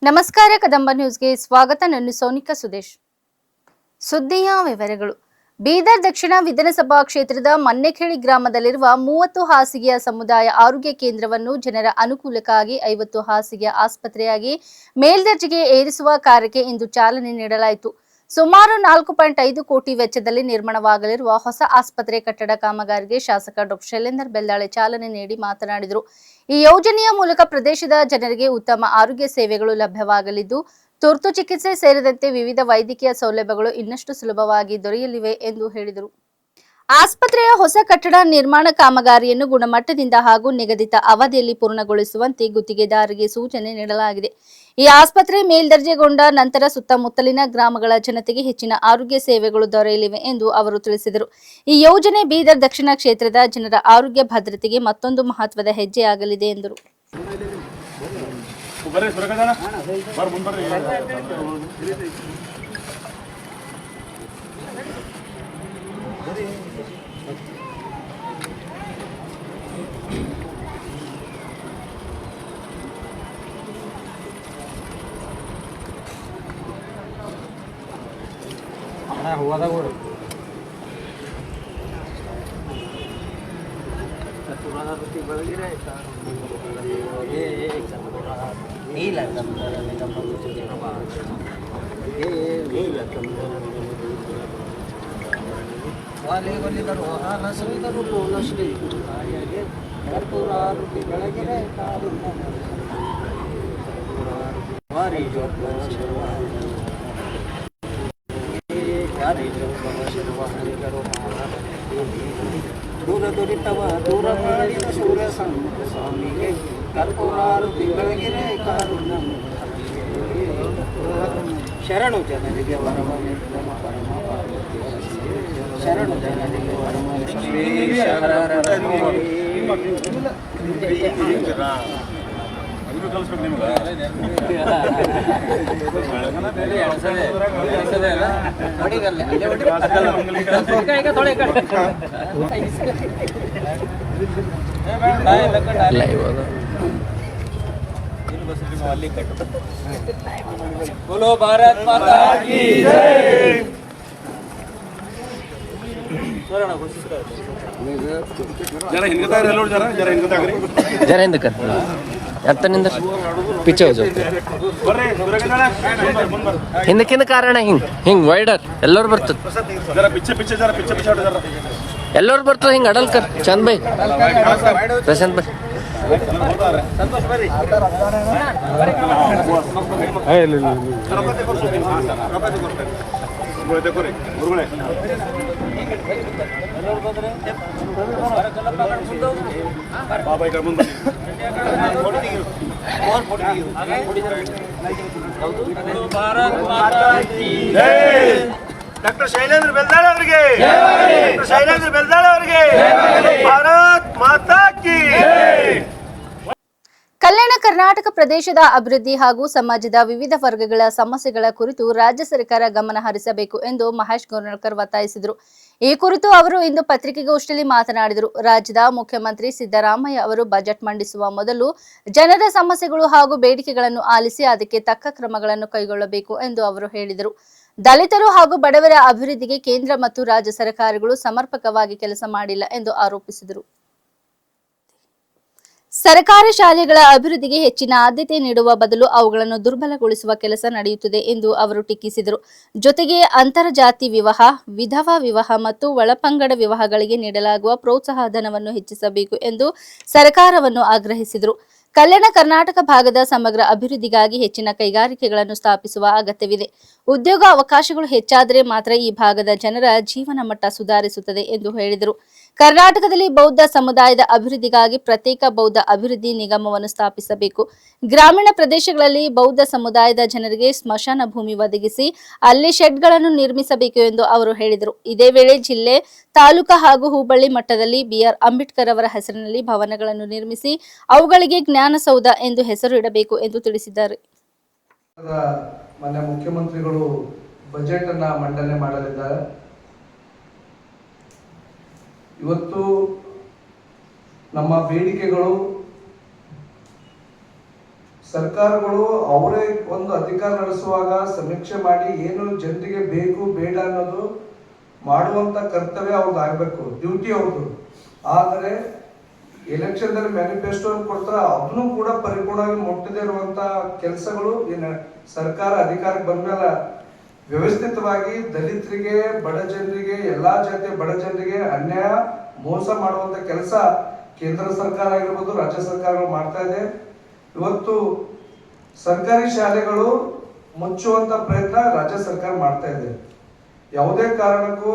ನಮಸ್ಕಾರ ಕದಂಬ ನ್ಯೂಸ್ಗೆ ಸ್ವಾಗತ. ನಾನು ಸೋನಿಕಾ ಸುದೇಶ್. ಸುದ್ದಿಯ ವಿವರಗಳು. ಬೀದರ್ ದಕ್ಷಿಣ ವಿಧಾನಸಭಾ ಕ್ಷೇತ್ರದ ಮನ್ನೆಖೇಳಿ ಗ್ರಾಮದಲ್ಲಿರುವ 30 ಹಾಸಿಗೆಯ ಸಮುದಾಯ ಆರೋಗ್ಯ ಕೇಂದ್ರವನ್ನು ಜನರ ಅನುಕೂಲಕ್ಕಾಗಿ 50 ಹಾಸಿಗೆಯ ಆಸ್ಪತ್ರೆಯಾಗಿ ಮೇಲ್ದರ್ಜೆಗೆ ಏರಿಸುವ ಕಾರ್ಯಕ್ಕೆ ಇಂದು ಚಾಲನೆ ನೀಡಲಾಯಿತು. ಸುಮಾರು 4.5 ಕೋಟಿ ವೆಚ್ಚದಲ್ಲಿ ನಿರ್ಮಾಣವಾಗಲಿರುವ ಹೊಸ ಆಸ್ಪತ್ರೆ ಕಟ್ಟಡ ಕಾಮಗಾರಿಗೆ ಶಾಸಕ ಡಾ ಶೈಲೇಂದ್ರ ಬೆಲ್ದಾಳೆ ಚಾಲನೆ ನೀಡಿ ಮಾತನಾಡಿದರು. ಈ ಯೋಜನೆಯ ಮೂಲಕ ಪ್ರದೇಶದ ಜನರಿಗೆ ಉತ್ತಮ ಆರೋಗ್ಯ ಸೇವೆಗಳು ಲಭ್ಯವಾಗಲಿದ್ದು, ತುರ್ತು ಚಿಕಿತ್ಸೆ ಸೇರಿದಂತೆ ವಿವಿಧ ವೈದ್ಯಕೀಯ ಸೌಲಭ್ಯಗಳು ಇನ್ನಷ್ಟು ಸುಲಭವಾಗಿ ದೊರೆಯಲಿವೆ ಎಂದು ಹೇಳಿದರು. ಆಸ್ಪತ್ರೆಯ ಹೊಸ ಕಟ್ಟಡ ನಿರ್ಮಾಣ ಕಾಮಗಾರಿಯನ್ನು ಗುಣಮಟ್ಟದಿಂದ ಹಾಗೂ ನಿಗದಿತ ಅವಧಿಯಲ್ಲಿ ಪೂರ್ಣಗೊಳಿಸುವಂತೆ ಗುತ್ತಿಗೆದಾರರಿಗೆ ಸೂಚನೆ ನೀಡಲಾಗಿದೆ. ಈ ಆಸ್ಪತ್ರೆ ಮೇಲ್ದರ್ಜೆಗೊಂಡ ನಂತರ ಸುತ್ತಮುತ್ತಲಿನ ಗ್ರಾಮಗಳ ಜನತೆಗೆ ಹೆಚ್ಚಿನ ಆರೋಗ್ಯ ಸೇವೆಗಳು ದೊರೆಯಲಿವೆ ಎಂದು ಅವರು ತಿಳಿಸಿದರು. ಈ ಯೋಜನೆ ಬೀದರ್ ದಕ್ಷಿಣ ಕ್ಷೇತ್ರದ ಜನರ ಆರೋಗ್ಯ ಭದ್ರತೆಗೆ ಮತ್ತೊಂದು ಮಹತ್ವದ ಹೆಜ್ಜೆಯಾಗಲಿದೆ ಎಂದರು. हुआ था वो ದೂರ ದೊರಿತವ ದೂರ ಮಾಡಿದ ಸೂರ್ಯ ಸ್ವಾಮಿಗೆ ಕರ್ಪೂರಾರು ತಿಂಗಳಿಗೆ ಕಾರುಣ್ಯ ಶರಣು ಜನರಿಗೆ ವರಮ ಶರಣು ಜನರಿಗೆ ವರಮ ಶ್ರೀ बोलो भारत माता की जय. जरा हिंद कर आता निंद पिछे हो जाओ ಹಿಂದಕ್ಕಿಂದ ಕಾರಣ ಹಿಂಗ್ ವೈಡರ್ ಎಲ್ಲರೂ ಬರ್ತದೆ. ಎಲ್ಲರೂ ಬರ್ತದೆ ಹಿಂಗ್ ಅಡಲ್ಕರ್ ಚಂದ್ by Prashant by doctor Shailendra Beldale ಅವರಿಗೆ, ಡಾಕ್ಟರ್ ಶೈಲೇಂದ್ರ ಬೆಲ್ದಾಳೆ ಅವರಿಗೆ ಭಾರತ್ ಮಾತಾ ಕಿ. ಕಲ್ಯಾಣ ಕರ್ನಾಟಕ ಪ್ರದೇಶದ ಅಭಿವೃದ್ಧಿ ಹಾಗೂ ಸಮಾಜದ ವಿವಿಧ ವರ್ಗಗಳ ಸಮಸ್ಯೆಗಳ ಕುರಿತು ರಾಜ್ಯ ಸರ್ಕಾರ ಗಮನ ಹರಿಸಬೇಕು ಎಂದು ಮಹೇಶ್ ಗೋರ್ನಳ್ಕರ್ ಒತ್ತಾಯಿಸಿದರು. ಈ ಕುರಿತು ಅವರು ಇಂದು ಪತ್ರಿಕಾಗೋಷ್ಠಿಯಲ್ಲಿ ಮಾತನಾಡಿದರು. ರಾಜ್ಯದ ಮುಖ್ಯಮಂತ್ರಿ ಸಿದ್ದರಾಮಯ್ಯ ಅವರು ಬಜೆಟ್ ಮಂಡಿಸುವ ಮೊದಲು ಜನರ ಸಮಸ್ಯೆಗಳು ಹಾಗೂ ಬೇಡಿಕೆಗಳನ್ನು ಆಲಿಸಿ ಅದಕ್ಕೆ ತಕ್ಕ ಕ್ರಮಗಳನ್ನು ಕೈಗೊಳ್ಳಬೇಕು ಎಂದು ಅವರು ಹೇಳಿದರು. ದಲಿತರು ಹಾಗೂ ಬಡವರ ಅಭಿವೃದ್ಧಿಗೆ ಕೇಂದ್ರ ಮತ್ತು ರಾಜ್ಯ ಸರ್ಕಾರಗಳು ಸಮರ್ಪಕವಾಗಿ ಕೆಲಸ ಮಾಡಿಲ್ಲ ಎಂದು ಆರೋಪಿಸಿದರು. ಸರ್ಕಾರಿ ಶಾಲೆಗಳ ಅಭಿವೃದ್ಧಿಗೆ ಹೆಚ್ಚಿನ ಆದ್ಯತೆ ನೀಡುವ ಬದಲು ಅವುಗಳನ್ನು ದುರ್ಬಲಗೊಳಿಸುವ ಕೆಲಸ ನಡೆಯುತ್ತಿದೆ ಎಂದು ಅವರು ಟೀಕಿಸಿದರು. ಜೊತೆಗೆ ಅಂತರ್ಜಾತಿ ವಿವಾಹ, ವಿಧವಾ ವಿವಾಹ ಮತ್ತು ಒಳಪಂಗಡ ವಿವಾಹಗಳಿಗೆ ನೀಡಲಾಗುವ ಪ್ರೋತ್ಸಾಹ ಧನವನ್ನು ಹೆಚ್ಚಿಸಬೇಕು ಎಂದು ಸರ್ಕಾರವನ್ನು ಆಗ್ರಹಿಸಿದರು. ಕಲ್ಯಾಣ ಕರ್ನಾಟಕ ಭಾಗದ ಸಮಗ್ರ ಅಭಿವೃದ್ಧಿಗಾಗಿ ಹೆಚ್ಚಿನ ಕೈಗಾರಿಕೆಗಳನ್ನು ಸ್ಥಾಪಿಸುವ ಅಗತ್ಯವಿದೆ. ಉದ್ಯೋಗ ಅವಕಾಶಗಳು ಹೆಚ್ಚಾದರೆ ಮಾತ್ರ ಈ ಭಾಗದ ಜನರ ಜೀವನ ಮಟ್ಟ ಸುಧಾರಿಸುತ್ತದೆ ಎಂದು ಹೇಳಿದರು. ಕರ್ನಾಟಕದಲ್ಲಿ ಬೌದ್ಧ ಸಮುದಾಯದ ಅಭಿವೃದ್ಧಿಗಾಗಿ ಪ್ರತ್ಯೇಕ ಬೌದ್ಧ ಅಭಿವೃದ್ಧಿ ನಿಗಮವನ್ನು ಸ್ಥಾಪಿಸಬೇಕು. ಗ್ರಾಮೀಣ ಪ್ರದೇಶಗಳಲ್ಲಿ ಬೌದ್ಧ ಸಮುದಾಯದ ಜನರಿಗೆ ಸ್ಮಶಾನ ಭೂಮಿ ಒದಗಿಸಿ ಅಲ್ಲಿ ಶೆಡ್ಗಳನ್ನು ನಿರ್ಮಿಸಬೇಕು ಎಂದು ಅವರು ಹೇಳಿದರು. ಇದೇ ವೇಳೆ ಜಿಲ್ಲೆ, ತಾಲೂಕಾ ಹಾಗೂ ಹೋಬಳಿ ಮಟ್ಟದಲ್ಲಿ BR ಅಂಬೇಡ್ಕರ್ ಅವರ ಹೆಸರಿನಲ್ಲಿ ಭವನಗಳನ್ನು ನಿರ್ಮಿಸಿ ಅವುಗಳಿಗೆ ಜ್ಞಾನಸೌಧ ಎಂದು ಹೆಸರು ಇಡಬೇಕು ಎಂದು ತಿಳಿಸಿದ್ದಾರೆ. ಮುಖ್ಯಮಂತ್ರಿಗಳು ಬಜೆಟ್ ಅನ್ನು ಮಂಡನೆ ಮಾಡಲಿದ್ದಾರೆ. ಇವತ್ತು ನಮ್ಮ ಬೇಡಿಕೆಗಳು ಸರ್ಕಾರಗಳು ಅವರೇ ಒಂದು ಅಧಿಕಾರ ನಡೆಸುವಾಗ ಸಮೀಕ್ಷೆ ಮಾಡಿ ಏನು ಜನರಿಗೆ ಬೇಕು ಬೇಡ ಅನ್ನೋದು ಮಾಡುವಂತ ಕರ್ತವ್ಯ ಅವ್ರದ್ದು ಆಗಬೇಕು, ಡ್ಯೂಟಿ ಅವ್ರದ್ದು. ಆದರೆ ಎಲೆಕ್ಷನ್ದಲ್ಲಿ ಮ್ಯಾನಿಫೆಸ್ಟೋ ಕೊಡ್ತಾರೆ, ಅದನ್ನು ಕೂಡ ಪರಿಪೂರ್ಣವಾಗಿ ಮುಟ್ಟದೇ ಇರುವಂತ ಕೆಲಸಗಳು ಸರ್ಕಾರ ಅಧಿಕಾರಕ್ಕೆ ಬಂದ್ಮೇಲೆ ವ್ಯವಸ್ಥಿತವಾಗಿ ದಲಿತರಿಗೆ, ಬಡ ಜನರಿಗೆ, ಎಲ್ಲಾ ಜಾತಿಯ ಬಡ ಜನರಿಗೆ ಅನ್ಯಾಯ ಮೋಸ ಮಾಡುವಂತ ಕೆಲಸ ಕೇಂದ್ರ ಸರ್ಕಾರ ಆಗಿರ್ಬೋದು, ರಾಜ್ಯ ಸರ್ಕಾರಗಳು ಮಾಡ್ತಾ ಇದೆ. ಇವತ್ತು ಸರ್ಕಾರಿ ಶಾಲೆಗಳು ಮುಚ್ಚುವಂತ ಪ್ರಯತ್ನ ರಾಜ್ಯ ಸರ್ಕಾರ ಮಾಡ್ತಾ ಇದೆ. ಯಾವುದೇ ಕಾರಣಕ್ಕೂ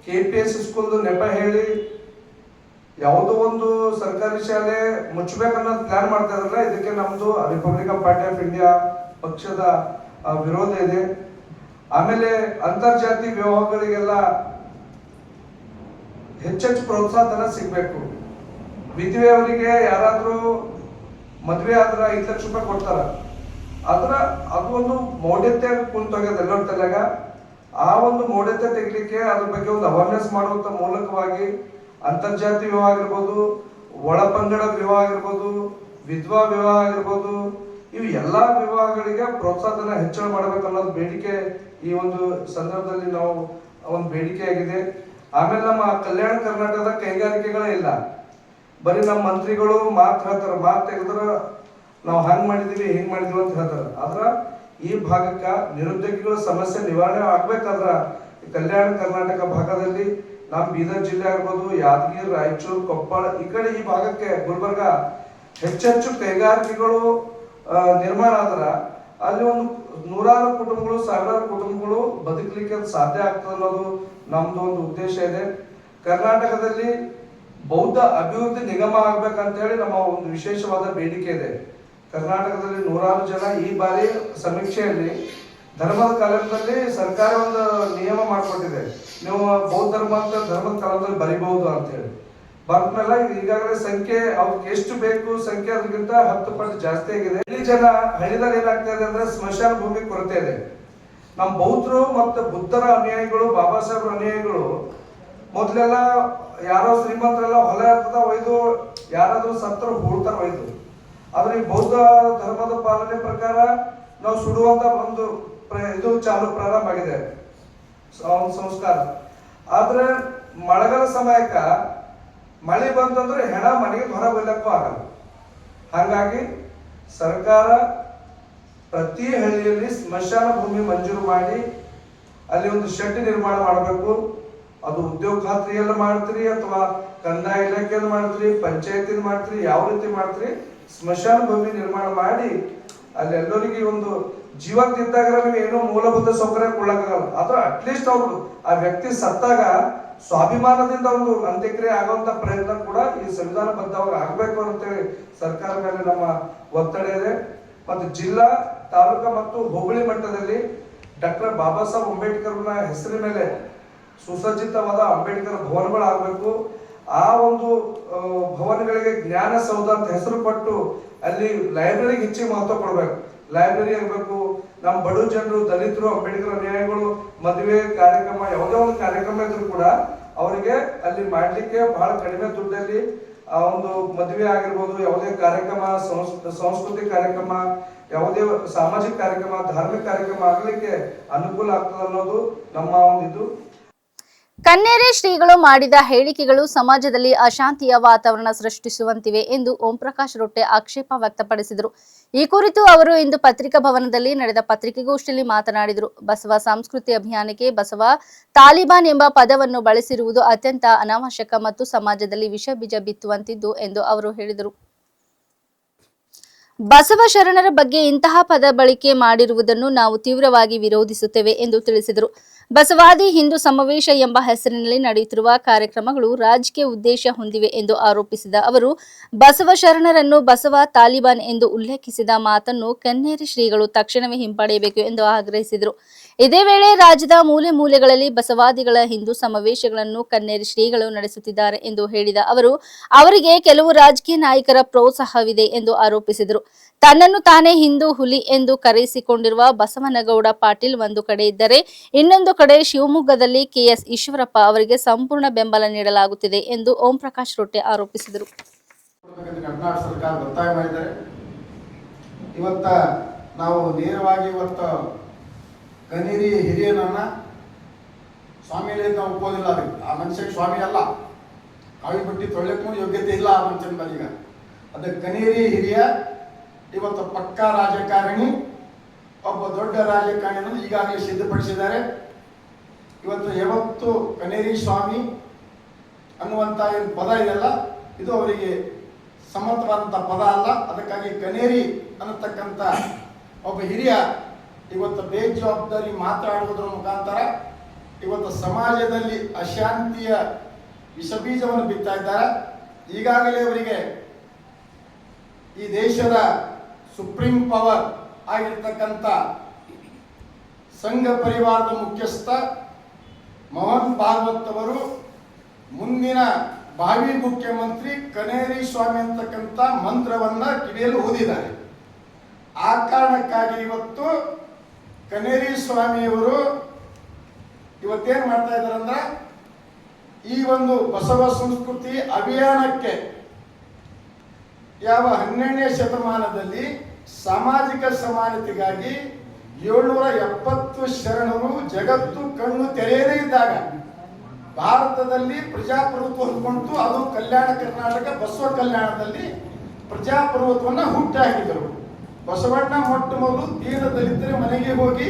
KPS ಸ್ಕೂಲ್ದು ನೆಪ ಹೇಳಿ ಯಾವುದೋ ಒಂದು ಸರ್ಕಾರಿ ಶಾಲೆ ಮುಚ್ಚಬೇಕನ್ನೋದು ಪ್ಲಾನ್ ಮಾಡ್ತಾ ಇದ್ರಲ್ಲ, ಇದಕ್ಕೆ ನಮ್ದು ರಿಪಬ್ಲಿಕನ್ ಪಾರ್ಟಿ ಆಫ್ ಇಂಡಿಯಾ ಪಕ್ಷದ ವಿರೋಧ ಇದೆ. ಆಮೇಲೆ ಅಂತರ್ಜಾತಿ ವಿವಾಹಗಳಿಗೆಲ್ಲ ಹೆಚ್ಚೆಚ್ಚು ಪ್ರೋತ್ಸಾಹನ ಸಿಗ್ಬೇಕು. ವಿಧವೆಯವರಿಗೆ ಯಾರಾದ್ರೂ ಮದುವೆ ಆದ್ರ 5 ಲಕ್ಷ ರೂಪಾಯಿ ಕೊಡ್ತಾರ, ಅದು ಒಂದು ಮೌಢ್ಯತೆ ಕುಂತೋಗ್ಯದ ಎಲ್ಲರ ತಲೆಗ. ಆ ಒಂದು ಮೌಢ್ಯತೆ ತೆಗಿಲಿಕ್ಕೆ ಅದ್ರ ಬಗ್ಗೆ ಒಂದು ಅವೇರ್ನೆಸ್ ಮಾಡುವಂತ ಮೂಲಕವಾಗಿ ಅಂತರ್ಜಾತಿ ವಿವಾಹ ಆಗಿರ್ಬೋದು, ಒಳಪಂಗಡ ವಿವಾಹ ಆಗಿರ್ಬೋದು, ವಿಧವಾ ವಿವಾಹ ಆಗಿರ್ಬೋದು, ಇವು ಎಲ್ಲಾ ವಿವಾಹಗಳಿಗೆ ಪ್ರೋತ್ಸಾಹನ ಹೆಚ್ಚಳ ಮಾಡಬೇಕು ಅನ್ನೋದು ಬೇಡಿಕೆ ಈ ಒಂದು ಸಂದರ್ಭದಲ್ಲಿ ನಾವು ಒಂದು ಬೇಡಿಕೆ ಆಗಿದೆ. ಆಮೇಲೆ ನಮ್ಮ ಕಲ್ಯಾಣ ಕರ್ನಾಟಕದ ಕೈಗಾರಿಕೆಗಳೇ ಇಲ್ಲ, ಬರೀ ನಮ್ಮ ಮಂತ್ರಿಗಳು ಮಾತು ಹೇಳ್ತಾರ, ಮಾತು ತೆಗೆದ್ರ ನಾವು ಹಂಗ್ ಮಾಡಿದೀವಿ ಹಿಂಗ್ ಮಾಡಿದೀವಿ ಅಂತ ಹೇಳ್ತಾರ. ಆದ್ರ ಈ ಭಾಗಕ್ಕ ನಿರುದ್ಯೋಗಿಗಳ ಸಮಸ್ಯೆ ನಿವಾರಣೆ ಆಗ್ಬೇಕಾದ್ರ ಕಲ್ಯಾಣ ಕರ್ನಾಟಕ ಭಾಗದಲ್ಲಿ ನಮ್ಮ ಬೀದರ್ ಜಿಲ್ಲೆ ಆಗಿರ್ಬೋದು, ಯಾದಗಿರಿ, ರಾಯಚೂರು, ಕೊಪ್ಪಳ ಈ ಕಡೆ ಈ ಭಾಗಕ್ಕೆ ಗುಲ್ಬರ್ಗ ಹೆಚ್ಚೆಚ್ಚು ಕೈಗಾರಿಕೆಗಳು ನಿರ್ಮಾಣ ಆದ್ರ ಅಲ್ಲಿ ಒಂದು ನೂರಾರು ಕುಟುಂಬಗಳು, ಸಾವಿರಾರು ಕುಟುಂಬಗಳು ಬದುಕಲಿಕ್ಕೆ ಸಾಧ್ಯ ಆಗ್ತದೆ ಅನ್ನೋದು ನಮ್ದು ಒಂದು ಉದ್ದೇಶ ಇದೆ. ಕರ್ನಾಟಕದಲ್ಲಿ ಬೌದ್ಧ ಅಭಿವೃದ್ಧಿ ನಿಗಮ ಆಗ್ಬೇಕಂತ ಹೇಳಿ ನಮ್ಮ ಒಂದು ವಿಶೇಷವಾದ ಬೇಡಿಕೆ ಇದೆ. ಕರ್ನಾಟಕದಲ್ಲಿ ನೂರಾರು ಜನ ಈ ಬಾರಿ ಸಮೀಕ್ಷೆಯಲ್ಲಿ ಧರ್ಮದ ಕಾಲದಲ್ಲಿ ಸರ್ಕಾರ ಒಂದು ನಿಯಮ ಮಾಡಿಕೊಟ್ಟಿದೆ, ನೀವು ಬೌದ್ಧ ಧರ್ಮ ಅಂತ ಧರ್ಮದ ಕಾಲದಲ್ಲಿ ಬರಿಬಹುದು ಅಂತ ಹೇಳಿ. ಬಂದ್ಮೇಲೆ ಈಗಾಗಲೇ ಸಂಖ್ಯೆ ಅವ್ರಿಗೆ ಎಷ್ಟು ಬೇಕು ಸಂಖ್ಯೆ ಅದಕ್ಕಿಂತ 10 ಪಟ್ಟು ಜಾಸ್ತಿ ಆಗಿದೆ. ಹಳ್ಳಿದಲ್ಲಿ ಏನಾಗ್ತಾ ಇದೆ ಅಂದ್ರೆ ಸ್ಮಶಾನ ಭೂಮಿ ಕೊರತೆ ಇದೆ. ನಮ್ಮ ಬೌದ್ಧರು ಮತ್ತು ಬುದ್ಧರ ಅನುಯಾಯಿಗಳು, ಬಾಬಾ ಸಾಹೇಬ್ರ ಅನುಯಾಯಿಗಳು ಮೊದ್ಲೆಲ್ಲ ಯಾರೋ ಶ್ರೀಮಂತರೆಲ್ಲ ಹೊಲ ಇರ್ತದ ಒಯ್ದು, ಯಾರಾದ್ರೂ ಸತ್ತರ ಹೂಳ್ತಾರ ಒಯ್ದು. ಆದ್ರೆ ಈ ಬೌದ್ಧ ಧರ್ಮದ ಪಾಲನೆ ಪ್ರಕಾರ ನಾವು ಸುಡುವಂತ ಒಂದು ಇದು ಪ್ರಾರಂಭ ಆಗಿದೆ ಸಂಸ್ಕಾರ. ಆದ್ರೆ ಮಳೆಗಾಲ ಸಮಯಕ್ಕ ಮಳೆ ಬಂತಂದ್ರೆ ಹೆಣ ಮನೆಗೆ ಹೊರ ಬೀಳಕ್ಕೂ ಆಗಲ್ಲ. ಹಾಗಾಗಿ ಸರ್ಕಾರ ಪ್ರತಿ ಹಳ್ಳಿಯಲ್ಲಿ ಸ್ಮಶಾನ ಭೂಮಿ ಮಂಜೂರು ಮಾಡಿ ಅಲ್ಲಿ ಒಂದು ಶೆಡ್ ನಿರ್ಮಾಣ ಮಾಡಬೇಕು. ಅದು ಉದ್ಯೋಗ ಖಾತ್ರಿಯೆಲ್ಲ ಮಾಡ್ತೀರಿ ಅಥವಾ ಕಂದಾಯ ಇಲಾಖೆಯಲ್ಲಿ ಮಾಡ್ತೀರಿ, ಪಂಚಾಯತಿನ ಮಾಡ್ತೀರಿ, ಯಾವ ರೀತಿ ಮಾಡ್ತೀರಿ, ಸ್ಮಶಾನ ಭೂಮಿ ನಿರ್ಮಾಣ ಮಾಡಿ ಅಲ್ಲಿ ಎಲ್ಲರಿಗೆ ಒಂದು ಜೀವಂತ ಇದ್ದಾಗ ನೀವು ಏನೋ ಮೂಲಭೂತ ಸೌಕರ್ಯ ಕೊಡಕ್ಕಾಗಲ್ಲ, ಅಥವಾ ಅಟ್ಲೀಸ್ಟ್ ಅವ್ರು ಆ ವ್ಯಕ್ತಿ ಸತ್ತಾಗ ಸ್ವಾಭಿಮಾನದಿಂದ ಒಂದು ಅಂತ್ಯಕ್ರಿಯೆ ಆಗುವಂತ ಪ್ರಯತ್ನ ಕೂಡ ಈ ಸಂವಿಧಾನಬದ್ಧವಾಗಿ ಆಗ್ಬೇಕು ಅಂತೇಳಿ ಸರ್ಕಾರ ಮೇಲೆ ನಮ್ಮ ಒತ್ತಡ ಇದೆ. ಮತ್ತು ಜಿಲ್ಲಾ, ತಾಲೂಕಾ ಮತ್ತು ಹೋಬಳಿ ಮಟ್ಟದಲ್ಲಿ ಡಾಕ್ಟರ್ ಬಾಬಾ ಸಾಹೇಬ್ ಅಂಬೇಡ್ಕರ್ನ ಹೆಸರಿನ ಮೇಲೆ ಸುಸಜ್ಜಿತವಾದ ಅಂಬೇಡ್ಕರ್ ಭವನಗಳು ಆಗಬೇಕು. ಆ ಒಂದು ಭವನಗಳಿಗೆ ಜ್ಞಾನ ಸೌಧ ಅಂತ ಹೆಸರು ಕೊಟ್ಟು ಅಲ್ಲಿ ಲೈಬ್ರರಿಗೆ ಹೆಚ್ಚಿಗೆ ಮಹತ್ವ ಕೊಡ್ಬೇಕು. ಲೈಬ್ರರಿ ಇರಬೇಕು. ನಮ್ಮ ಬಡ ಜನರು, ದಲಿತರು, ಅಂಬೇಡ್ಕರ್ ಅನುಯಾಯಿಗಳು ಮದುವೆ ಕಾರ್ಯಕ್ರಮ, ಯಾವುದೇ ಒಂದು ಕಾರ್ಯಕ್ರಮ ಇದ್ರು ಕೂಡ ಅವರಿಗೆ ಅಲ್ಲಿ ಮಾಡ್ಲಿಕ್ಕೆ ಬಹಳ ಕಡಿಮೆ ದುಡ್ಡಲ್ಲಿ ಆ ಒಂದು ಮದುವೆ ಆಗಿರ್ಬೋದು, ಯಾವುದೇ ಕಾರ್ಯಕ್ರಮ, ಸಂಸ್ಕೃತಿ ಕಾರ್ಯಕ್ರಮ, ಯಾವುದೇ ಸಾಮಾಜಿಕ ಕಾರ್ಯಕ್ರಮ, ಧಾರ್ಮಿಕ ಕಾರ್ಯಕ್ರಮ ಆಗಲಿಕ್ಕೆ ಅನುಕೂಲ ಆಗ್ತದೆ ಅನ್ನೋದು ನಮ್ಮ ಒಂದು ಇದು. ಕನ್ನೇರಿ ಶ್ರೀಗಳು ಮಾಡಿದ ಹೇಳಿಕೆಗಳು ಸಮಾಜದಲ್ಲಿ ಅಶಾಂತಿಯ ವಾತಾವರಣ ಸೃಷ್ಟಿಸುವಂತಿವೆ ಎಂದು ಓಂ ಪ್ರಕಾಶ್ ರೊಟ್ಟೆ ಆಕ್ಷೇಪ ವ್ಯಕ್ತಪಡಿಸಿದರು. ಈ ಕುರಿತು ಅವರು ಇಂದು ಪತ್ರಿಕಾ ಭವನದಲ್ಲಿ ನಡೆದ ಪತ್ರಿಕಾಗೋಷ್ಠಿಯಲ್ಲಿ ಮಾತನಾಡಿದರು. ಬಸವ ಸಂಸ್ಕೃತಿ ಅಭಿಯಾನಕ್ಕೆ ಬಸವ ತಾಲಿಬಾನ್ ಎಂಬ ಪದವನ್ನು ಬಳಸಿರುವುದು ಅತ್ಯಂತ ಅನಾವಶ್ಯಕ ಮತ್ತು ಸಮಾಜದಲ್ಲಿ ವಿಷ ಬೀಜ ಬಿತ್ತುವಂತಿದ್ದು ಎಂದು ಅವರು ಹೇಳಿದರು. ಬಸವ ಶರಣರ ಬಗ್ಗೆ ಇಂತಹ ಪದ ಬಳಕೆ ಮಾಡಿರುವುದನ್ನು ನಾವು ತೀವ್ರವಾಗಿ ವಿರೋಧಿಸುತ್ತೇವೆ ಎಂದು ತಿಳಿಸಿದರು. ಬಸವಾದಿ ಹಿಂದೂ ಸಮಾವೇಶ ಎಂಬ ಹೆಸರಿನಲ್ಲಿ ನಡೆಯುತ್ತಿರುವ ಕಾರ್ಯಕ್ರಮಗಳು ರಾಜಕೀಯ ಉದ್ದೇಶ ಹೊಂದಿವೆ ಎಂದು ಆರೋಪಿಸಿದ ಅವರು ಬಸವ ಶರಣರನ್ನು ಬಸವ ತಾಲಿಬಾನ್ ಎಂದು ಉಲ್ಲೇಖಿಸಿದ ಮಾತನ್ನು ಕನ್ನೇರಿ ಶ್ರೀಗಳು ತಕ್ಷಣವೇ ಹಿಂಪಡೆಯಬೇಕು ಎಂದು ಆಗ್ರಹಿಸಿದರು. ಇದೇ ವೇಳೆ ರಾಜ್ಯದ ಮೂಲೆ ಮೂಲೆಗಳಲ್ಲಿ ಬಸವಾದಿಗಳ ಹಿಂದೂ ಸಮಾವೇಶಗಳನ್ನು ಕನ್ನೇರಿ ಶ್ರೀಗಳು ನಡೆಸುತ್ತಿದ್ದಾರೆ ಎಂದು ಹೇಳಿದ ಅವರು ಅವರಿಗೆ ಕೆಲವು ರಾಜಕೀಯ ನಾಯಕರ ಪ್ರೋತ್ಸಾಹವಿದೆ ಎಂದು ಆರೋಪಿಸಿದರು. ತನ್ನನ್ನು ತಾನೇ ಹಿಂದೂ ಹುಲಿ ಎಂದು ಕರೆಯಿಸಿಕೊಂಡಿರುವ ಬಸವನಗೌಡ ಪಾಟೀಲ್ ಒಂದು ಕಡೆ ಇದ್ದರೆ, ಇನ್ನೊಂದು ಕಡೆ ಶಿವಮೊಗ್ಗದಲ್ಲಿ KS ಈಶ್ವರಪ್ಪ ಅವರಿಗೆ ಸಂಪೂರ್ಣ ಬೆಂಬಲ ನೀಡಲಾಗುತ್ತಿದೆ ಎಂದು ಓಂ ಪ್ರಕಾಶ್ ರೊಟ್ಟೆ ಆರೋಪಿಸಿದರು. ಇವತ್ತ ನಾವು ನೇರವಾಗಿ ಇವತ್ತು ಕನೇರಿ ಹಿರಿಯನನ್ನ ಸ್ವಾಮಿಯಲ್ಲಿ ನಾವು ಒಪ್ಪೋದಿಲ್ಲ. ಅದಕ್ಕೆ ಆ ಮನುಷ್ಯಗೆ ಸ್ವಾಮಿ ಅಲ್ಲ, ಕಾವಿ ಬಟ್ಟಿ ತೊಳೆಯಕ್ಕೂ ಯೋಗ್ಯತೆ ಇಲ್ಲ ಆ ಮನುಷ್ಯನ ಬಲಿಗ. ಅದಕ್ಕೆ ಕನೇರಿ ಹಿರಿಯ ಇವತ್ತು ಪಕ್ಕಾ ರಾಜಕಾರಣಿ, ಒಬ್ಬ ದೊಡ್ಡ ರಾಜಕಾರಣಿಯನ್ನು ಈಗಾಗಲೇ ಸಿದ್ಧಪಡಿಸಿದ್ದಾರೆ. ಇವತ್ತು ಯಾವತ್ತು ಕನೇರಿ ಸ್ವಾಮಿ ಅನ್ನುವಂಥ ಏನು ಪದ ಇದೆಯಲ್ಲ, ಇದು ಅವರಿಗೆ ಸಮರ್ಥವಾದಂಥ ಪದ ಅಲ್ಲ. ಅದಕ್ಕಾಗಿ ಕನೇರಿ ಅನ್ನತಕ್ಕಂಥ ಒಬ್ಬ ಹಿರಿಯ ಇವತ್ತು ಬೇಜವಾಬ್ದಾರಿ ಮಾತನಾಡುವುದರ ಮುಖಾಂತರ ಇವತ್ತು ಸಮಾಜದಲ್ಲಿ ಅಶಾಂತಿಯ ವಿಷಬೀಜವನ್ನು ಬಿತ್ತಾ ಇದ್ದಾರೆ. ಈಗಾಗಲೇ ಅವರಿಗೆ ಈ ದೇಶದ ಸುಪ್ರೀಂ ಪವರ್ ಆಗಿರ್ತಕ್ಕಂಥ ಸಂಘ ಪರಿವಾರದ ಮುಖ್ಯಸ್ಥ ಮೋಹನ್ ಭಾಗವತ್ ಅವರು ಮುಂದಿನ ಭಾವಿ ಮುಖ್ಯಮಂತ್ರಿ ಕನೇರಿ ಸ್ವಾಮಿ ಅಂತಕ್ಕಂಥ ಮಂತ್ರವನ್ನ ಕಿವಿಯಲ್ಲಿ ಓದಿದ್ದಾರೆ. ಆ ಕಾರಣಕ್ಕಾಗಿ ಇವತ್ತು ಕನೇರಿ ಸ್ವಾಮಿಯವರು ಇವತ್ತೇನು ಮಾಡ್ತಾ ಇದ್ದಾರೆ ಅಂದ್ರೆ, ಈ ಒಂದು ಬಸವ ಸಂಸ್ಕೃತಿ ಅಭಿಯಾನಕ್ಕೆ ಯಾವ 12ನೇ ಶತಮಾನದಲ್ಲಿ ಸಾಮಾಜಿಕ ಸಮಾನತೆಗಾಗಿ 770 ಶರಣರು ಜಗತ್ತು ಕಣ್ಣು ತೆರೆಯದೇ ಇದ್ದಾಗ ಭಾರತದಲ್ಲಿ ಪ್ರಜಾಪ್ರಭುತ್ವ ಹೊಂದ್ಕೊಂತು. ಅದು ಕಲ್ಯಾಣ ಕರ್ನಾಟಕ ಬಸವ ಕಲ್ಯಾಣದಲ್ಲಿ ಪ್ರಜಾಪ್ರಭುತ್ವವನ್ನು ಹುಟ್ಟಿ ಹಾಕಿದರು. ಬಸವಣ್ಣ ಮೊಟ್ಟ ಮೊದಲು ದೀನ ದಲಿತರ ಮನೆಗೆ ಹೋಗಿ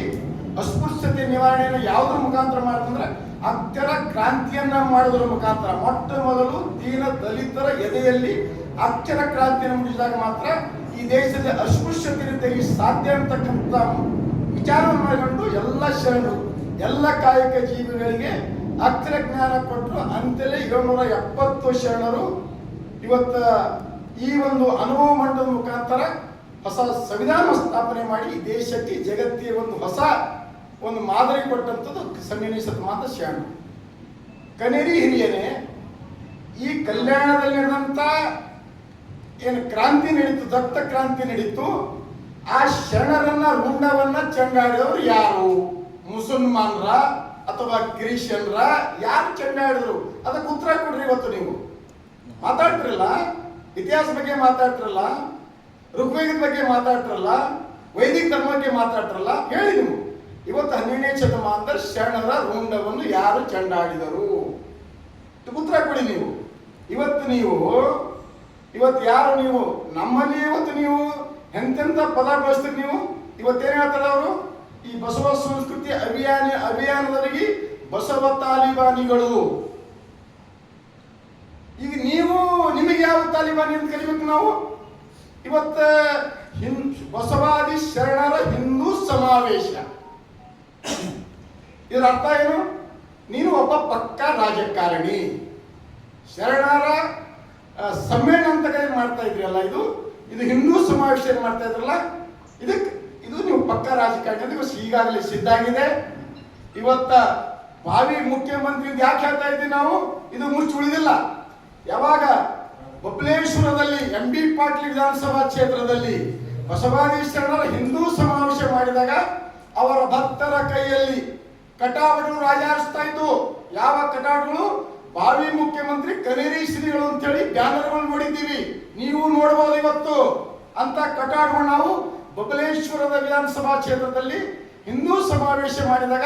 ಅಸ್ಪೃಶ್ಯತೆ ನಿವಾರಣೆಯನ್ನು ಯಾವುದ್ರ ಮುಖಾಂತರ ಮಾಡ್ತಂದ್ರೆ ಅಕ್ಷರ ಕ್ರಾಂತಿಯನ್ನ ಮಾಡೋದ್ರ ಮುಖಾಂತರ ಮೊಟ್ಟ ಮೊದಲು ದೀನ ದಲಿತರ ಎದೆಯಲ್ಲಿ ಅಕ್ಷರ ಕ್ರಾಂತಿಯನ್ನು ಮುಗಿಸಿದಾಗ ಮಾತ್ರ ಈ ದೇಶದ ಅಸ್ಪೃಶ್ಯತೆಯನ್ನು ತೆಗೆಸಿ ಸಾಧ್ಯ ಅಂತಕ್ಕಂಥ ವಿಚಾರವನ್ನು ಮಾಡಿಕೊಂಡು ಎಲ್ಲ ಶರಣರು, ಎಲ್ಲ ಕಾಯಕ ಜೀವಿಗಳಿಗೆ ಅಕ್ಷರ ಜ್ಞಾನ ಕೊಟ್ಟರು. ಅಂತಲೇ 770 ಶರಣರು ಇವತ್ತು ಈ ಒಂದು ಅನುಭವ ಮಂಡಲದ ಮುಖಾಂತರ ಹೊಸ ಸಂವಿಧಾನ ಸ್ಥಾಪನೆ ಮಾಡಿ ಈ ದೇಶಕ್ಕೆ ಜಗತ್ತಿಗೆ ಒಂದು ಹೊಸ ಒಂದು ಮಾದರಿ ಕೊಟ್ಟಂಥದ್ದು 12ನೇ ಶತಮಾನದ ಶರಣ. ಕನೇರಿ ಹಿರಿಯನೇ ಈ ಕಲ್ಯಾಣದಲ್ಲಿ ನಡೆದಂಥ ಏನು ಕ್ರಾಂತಿ ನಡೀತು, ದತ್ತ ಕ್ರಾಂತಿ ನಡೀತು, ಆ ಶರಣರನ್ನ ರುಂಡವನ್ನ ಚಂಡಾಡಿದವರು ಯಾರು? ಮುಸಲ್ಮಾನರ ಅಥವಾ ಕ್ರಿಶ್ಚಿಯನ್ರ? ಯಾರು ಚಂಡಾಡಿದ್ರು? ಅದಕ್ಕೆ ಉತ್ತರ ಕೊಡ್ರಿ. ಇವತ್ತು ನೀವು ಮಾತಾಡ್ತಿರಲ್ಲ, ಇತಿಹಾಸ ಬಗ್ಗೆ ಮಾತಾಡ್ತಿರಲ್ಲ, ಋಗ್ವೇದದ ಬಗ್ಗೆ ಮಾತಾಡ್ತಿರಲ್ಲ, ವೈದಿಕ ಧರ್ಮ ಬಗ್ಗೆ ಮಾತಾಡ್ತಿರಲ್ಲ, ಹೇಳಿ ನೀವು. ಇವತ್ತು 12ನೇ ಶತಮಾನದ ಶರಣರ ರುಂಡವನ್ನು ಯಾರು ಚಂಡಾಡಿದರು? ಉತ್ತರ ಕೊಡಿ ನೀವು. ಇವತ್ತು ಯಾರು ನೀವು? ನಮ್ಮಲ್ಲಿ ಇವತ್ತು ನೀವು ಎಂತೆಂಥ ಪದ ಬಳಸ್ತೀರಿ ನೀವು. ಇವತ್ತೇನು ಹೇಳ್ತಾರೆ ಅವರು? ಈ ಬಸವ ಸಂಸ್ಕೃತಿ ಅಭಿಯಾನದಲ್ಲಿ ಬಸವ ತಾಲಿಬಾನಿಗಳು. ಈಗ ನಿಮಗೆ ಯಾವ ತಾಲಿಬಾನಿ ಅಂತ ಕಲಿಬೇಕು ನಾವು? ಇವತ್ತು ಬಸವಾದಿ ಶರಣರ ಹಿಂದೂ ಸಮಾವೇಶ, ಇದರ ಅರ್ಥ ಏನು? ನೀನು ಒಬ್ಬ ಪಕ್ಕಾ ರಾಜಕಾರಣಿ. ಶರಣರ ಸಮ್ಮೇಳನ ಅಂತ ಮಾಡ್ತಾ ಇದ್ರಲ್ಲ, ಇದು ಹಿಂದೂ ಸಮಾವೇಶ ಮಾಡ್ತಾ ಇದ್ರಲ್ಲ, ಇದು ನೀವು ಪಕ್ಕಾ ರಾಜಕಾರಣಿ. ಈಗಾಗಲೇ ಸಿದ್ಧ ಆಗಿದೆ. ಇವತ್ತ ಭಾವಿ ಮುಖ್ಯಮಂತ್ರಿ ಯಾಕೆ ಹೇಳ್ತಾ ಇದ್ದೀವಿ ನಾವು? ಇದು ಮುಚ್ಚಿ ಉಳಿದಿಲ್ಲ. ಯಾವಾಗ ಬಬಲೇಶ್ವರದಲ್ಲಿ MB ಪಾಟೀಲ್ ವಿಧಾನಸಭಾ ಕ್ಷೇತ್ರದಲ್ಲಿ ಬಸವಾದಿ ಶರಣರ ಹಿಂದೂ ಸಮಾವೇಶ ಮಾಡಿದಾಗ ಅವರ ಭಕ್ತರ ಕೈಯಲ್ಲಿ ಕಟಾವುಗಳು ರಾಜಾರಿಸ್ತಾ ಇದ್ದು. ಯಾವ ಕಟಾವುಗಳು? ಭಾವಿ ಮುಖ್ಯಮಂತ್ರಿ ಕನೇರಿ ಶ್ರೀಗಳು ಅಂತೇಳಿ ಬ್ಯಾನರ್ಗಳು ನೋಡಿದ್ದೀವಿ, ನೀವು ನೋಡಬಹುದು ಇವತ್ತು. ಅಂತ ಕಟಾವುಗಳು ನಾವು ಬಬಲೇಶ್ವರದ ವಿಧಾನಸಭಾ ಕ್ಷೇತ್ರದಲ್ಲಿ ಹಿಂದೂ ಸಮಾವೇಶ ಮಾಡಿದಾಗ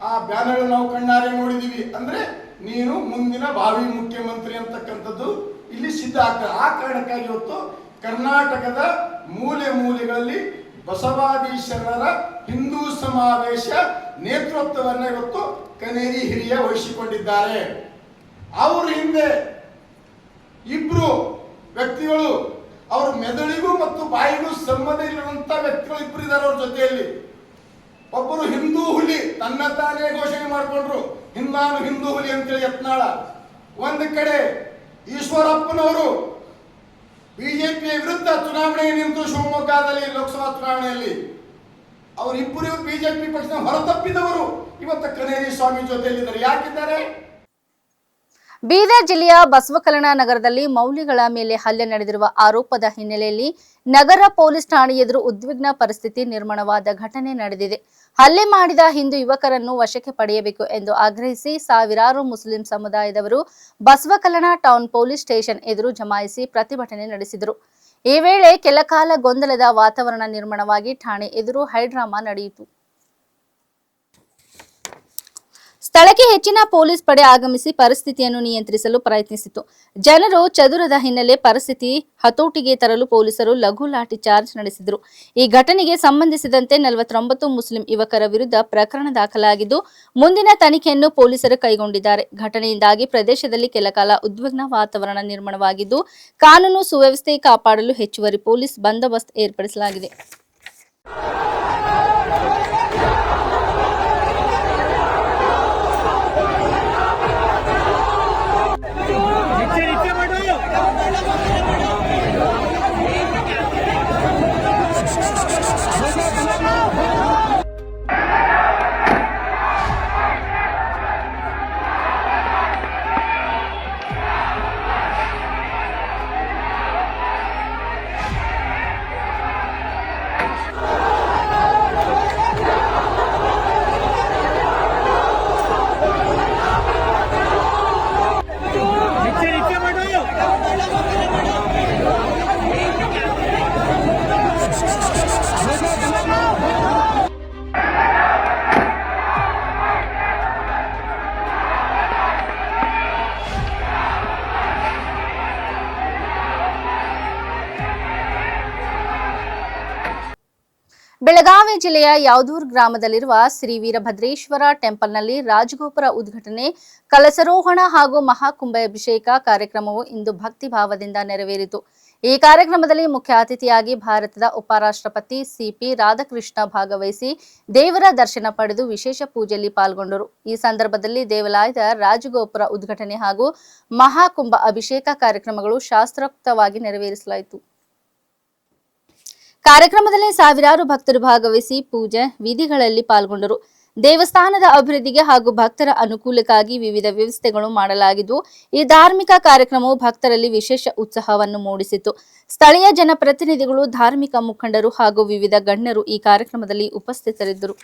ಆ ಬ್ಯಾನರ್ ನಾವು ಕಣ್ಣಾರೆ ನೋಡಿದೀವಿ. ಅಂದ್ರೆ ನೀನು ಮುಂದಿನ ಭಾವಿ ಮುಖ್ಯಮಂತ್ರಿ ಅಂತಕ್ಕಂಥದ್ದು ಇಲ್ಲಿ ಸಿದ್ಧ ಆಗ್ತದೆ. ಆ ಕಾರಣಕ್ಕಾಗಿ ಇವತ್ತು ಕರ್ನಾಟಕದ ಮೂಲೆ ಮೂಲೆಗಳಲ್ಲಿ ಬಸವಾದಿ ಶರಣರ ಹಿಂದೂ ಸಮಾವೇಶ ನೇತೃತ್ವವನ್ನು ಇವತ್ತು ಕನೇರಿ ಹಿರಿಯ ವಹಿಸಿಕೊಂಡಿದ್ದಾರೆ. ಅವ್ರ ಹಿಂದೆ ಇಬ್ರು ವ್ಯಕ್ತಿಗಳು, ಅವ್ರ ಮೆದುಳಿಗೂ ಮತ್ತು ಬಾಯಿಗೂ ಸಂಬಂಧ ಇರುವಂತ ವ್ಯಕ್ತಿಗಳು ಇಬ್ರು ಇದ್ದಾರೆ ಅವ್ರ ಜೊತೆಯಲ್ಲಿ. ಒಬ್ಬರು ಹಿಂದೂ ಹುಲಿ, ತನ್ನ ತಾನೇ ಘೋಷಣೆ ಮಾಡಿಕೊಂಡ್ರು, ನಾನು ಹಿಂದೂ ಹುಲಿ ಅಂತೇಳಿ ಯತ್ನಾಳ. ಒಂದು ಕಡೆ ಈಶ್ವರಪ್ಪನವರು ಬಿಜೆಪಿಯ ವಿರುದ್ಧ ಚುನಾವಣೆ ನಿಂತು ಶಿವಮೊಗ್ಗದಲ್ಲಿ ಲೋಕಸಭಾ ಚುನಾವಣೆಯಲ್ಲಿ ಅವರಿಬ್ಬರು ಬಿಜೆಪಿ ಪಕ್ಷದ ಹೊರತಪ್ಪಿದವರು ಇವತ್ತು ಕನೇರಿ ಸ್ವಾಮಿ ಜೊತೆಯಲ್ಲಿದ್ದಾರೆ. ಯಾಕಿದ್ದಾರೆ? ಬೀದರ್ ಜಿಲ್ಲೆಯ ಬಸವಕಲ್ಯಾಣ ನಗರದಲ್ಲಿ ಮೌಲ್ಯಗಳ ಮೇಲೆ ಹಲ್ಲೆ ನಡೆದಿರುವ ಆರೋಪದ ಹಿನ್ನೆಲೆಯಲ್ಲಿ ನಗರ ಪೊಲೀಸ್ ಠಾಣೆ ಎದುರು ಉದ್ವಿಗ್ನ ಪರಿಸ್ಥಿತಿ ನಿರ್ಮಾಣವಾದ ಘಟನೆ ನಡೆದಿದೆ. ಹಲ್ಲೆ ಮಾಡಿದ ಹಿಂದೂ ಯುವಕರನ್ನು ವಶಕ್ಕೆ ಪಡೆಯಬೇಕು ಎಂದು ಆಗ್ರಹಿಸಿ ಸಾವಿರಾರು ಮುಸ್ಲಿಂ ಸಮುದಾಯದವರು ಬಸವಕಲ್ಯಾಣ ಟೌನ್ ಪೊಲೀಸ್ ಸ್ಟೇಷನ್ ಎದುರು ಜಮಾಯಿಸಿ ಪ್ರತಿಭಟನೆ ನಡೆಸಿದರು. ಈ ವೇಳೆ ಕೆಲಕಾಲ ಗೊಂದಲದ ವಾತಾವರಣ ನಿರ್ಮಾಣವಾಗಿ ಠಾಣೆ ಎದುರು ಹೈಡ್ರಾಮಾ ನಡೆಯಿತು. ಸ್ಥಳಕ್ಕೆ ಹೆಚ್ಚಿನ ಪೊಲೀಸ್ ಪಡೆ ಆಗಮಿಸಿ ಪರಿಸ್ಥಿತಿಯನ್ನು ನಿಯಂತ್ರಿಸಲು ಪ್ರಯತ್ನಿಸಿತು. ಜನರು ಚದುರದ ಹಿನ್ನೆಲೆ ಪರಿಸ್ಥಿತಿ ಹತೋಟಿಗೆ ತರಲು ಪೊಲೀಸರು ಲಘು ಲಾಠಿ ಚಾರ್ಜ್ ನಡೆಸಿದರು. ಈ ಘಟನೆಗೆ ಸಂಬಂಧಿಸಿದಂತೆ 49 ಮುಸ್ಲಿಂ ಯುವಕರ ವಿರುದ್ಧ ಪ್ರಕರಣ ದಾಖಲಾಗಿದ್ದು ಮುಂದಿನ ತನಿಖೆಯನ್ನು ಪೊಲೀಸರು ಕೈಗೊಂಡಿದ್ದಾರೆ. ಘಟನೆಯಿಂದಾಗಿ ಪ್ರದೇಶದಲ್ಲಿ ಕೆಲಕಾಲ ಉದ್ವಿಗ್ನ ವಾತಾವರಣ ನಿರ್ಮಾಣವಾಗಿದ್ದು ಕಾನೂನು ಸುವ್ಯವಸ್ಥೆ ಕಾಪಾಡಲು ಹೆಚ್ಚುವರಿ ಪೊಲೀಸ್ ಬಂದೋಬಸ್ತ್ ಏರ್ಪಡಿಸಲಾಗಿದೆ. ಬೆಳಗಾವಿ ಜಿಲ್ಲೆಯ ಯಾವದೂರ್ ಗ್ರಾಮದಲ್ಲಿರುವ ಶ್ರೀ ವೀರಭದ್ರೇಶ್ವರ ಟೆಂಪಲ್ನಲ್ಲಿ ರಾಜಗೋಪುರ ಉದ್ಘಾಟನೆ, ಕಲಶಾರೋಹಣ ಹಾಗೂ ಮಹಾಕುಂಭಾಭಿಷೇಕ ಕಾರ್ಯಕ್ರಮವು ಇಂದು ಭಕ್ತಿಭಾವದಿಂದ ನೆರವೇರಿತು. ಈ ಕಾರ್ಯಕ್ರಮದಲ್ಲಿ ಮುಖ್ಯ ಅತಿಥಿಯಾಗಿ ಭಾರತದ ಉಪರಾಷ್ಟ್ರಪತಿ ಸಿಪಿ ರಾಧಾಕೃಷ್ಣ ಭಾಗವಹಿಸಿ ದೇವರ ದರ್ಶನ ಪಡೆದು ವಿಶೇಷ ಪೂಜೆಯಲ್ಲಿ ಪಾಲ್ಗೊಂಡರು. ಈ ಸಂದರ್ಭದಲ್ಲಿ ದೇವಾಲಯದ ರಾಜಗೋಪುರ ಉದ್ಘಾಟನೆ ಹಾಗೂ ಮಹಾಕುಂಭ ಅಭಿಷೇಕ ಕಾರ್ಯಕ್ರಮಗಳು ಶಾಸ್ತ್ರೋಕ್ತವಾಗಿ ನೆರವೇರಿಸಲಾಯಿತು. ಕಾರ್ಯಕ್ರಮದಲ್ಲಿ ಸಾವಿರಾರು ಭಕ್ತರು ಭಾಗವಹಿಸಿ ಪೂಜೆ ವಿಧಿಗಳಲ್ಲಿ ಪಾಲ್ಗೊಂಡರು. ದೇವಸ್ಥಾನದ ಅಭಿವೃದ್ಧಿಗೆ ಹಾಗೂ ಭಕ್ತರ ಅನುಕೂಲಕ್ಕಾಗಿ ವಿವಿಧ ವ್ಯವಸ್ಥೆಗಳು ಮಾಡಲಾಗಿದ್ದು ಈ ಧಾರ್ಮಿಕ ಕಾರ್ಯಕ್ರಮವು ಭಕ್ತರಲ್ಲಿ ವಿಶೇಷ ಉತ್ಸಾಹವನ್ನು ಮೂಡಿಸಿತು. ಸ್ಥಳೀಯ ಜನಪ್ರತಿನಿಧಿಗಳು, ಧಾರ್ಮಿಕ ಮುಖಂಡರು ಹಾಗೂ ವಿವಿಧ ಗಣ್ಯರು ಈ ಕಾರ್ಯಕ್ರಮದಲ್ಲಿ ಉಪಸ್ಥಿತರಿದ್ದರು.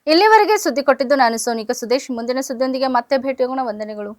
ಇಲ್ಲಿವರೆಗೆ ಸುದ್ದಿ ಕೊಟ್ಟಿದ್ದು ನಾನು ಸೋನಿಕಾ ಸುದೇಶ್. ಮುಂದಿನ ಸುದ್ದಿಯೊಂದಿಗೆ ಮತ್ತೆ ಭೇಟಿಯಾಗೋಣ. ವಂದನೆಗಳು.